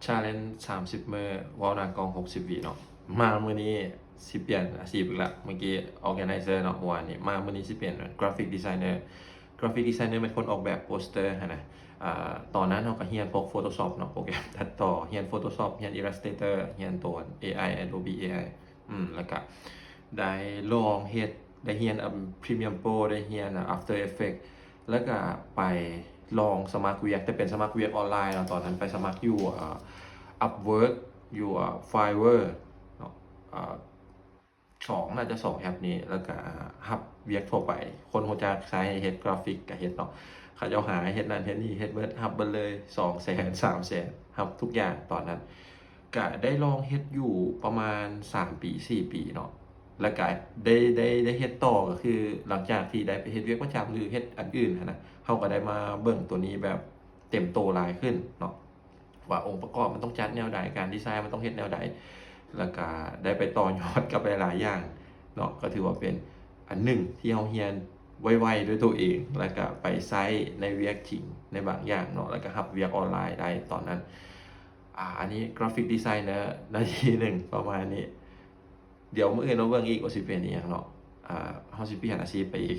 ชาเลนจ์30มื้อเว้าหน้ากล้อง60วิเนาะมามื้อนี้สิเปลี่ยนอาชีพอีกแล้วเมื่อกี้ organizer เนาะเมื่อวานนี้มามื้อนี้สิเปลี่ยนเป็น graphic designer graphic designer เป็นคนออกแบบโปสเตอร์หั้นนะตอนนั้นเราก็เรียนพวก Photoshop เนาะโปรแกรมตัดต่อเรียน Photoshop เรียน Illustrator เรียนตัว AI Adobe AI แล้วก็ได้ลองเฮ็ดได้เรียนPremiere Pro ได้เรียนAfter Effects แล้วก็ไปลองสมัครเวียกแต่เป็นสมัครเวียกออนไลน์เนาะตอนนั้นไปสมัครอยู่Upwork อยู่Fiverr เนาะน่าจะ2แอปนี้แล้วก็รับเวียกทั่วไปคนรู้จักสายเฮ็ดกราฟิกก็เฮ็ดเนาะเขาเจ้าหาเฮ็ดนั่นเฮ็ดนี่เฮ็ดเบิดรับเบิดเลย 200,000 300,000รับทุกอย่างตอนนั้นก็ได้ลองเฮ็ดอยู่ประมาณ3ปี4ปีเนาะแล้วก็ได้เฮ็ดต่อก็คือหลังจากที่ได้ไปเฮ็ดเวียกประจำหรือเฮ็ดอันอื่นหั้นนะเราก็ได้มาเบิ่งตัวนี้แบบเต็มโตหลายขึ้นเนาะว่าองค์ประกอบมันต้องจัดแนวใดการดีไซน์มันต้องเฮ็ดแนวใดแล้วก็ได้ไปต่อยอดกับหลายๆอย่างเนาะก็ถือว่าเป็นอันหนึ่งที่เราเรียนไวๆด้วยตัวเองแล้วก็ไปใช้ในเวียกจริงในบางอย่างเนาะแล้วก็รับเวียกออนไลน์ได้ตอนนั้นอันนี้กราฟิกดีไซเนอร์นาทีหนึ่งประมาณนี้เดี๋ยวมื้ออื่นเราเบิ่งอีกว่าสิเป็นอิหยังเนาะเฮาสิเปลี่ยนอาชีพไปอีก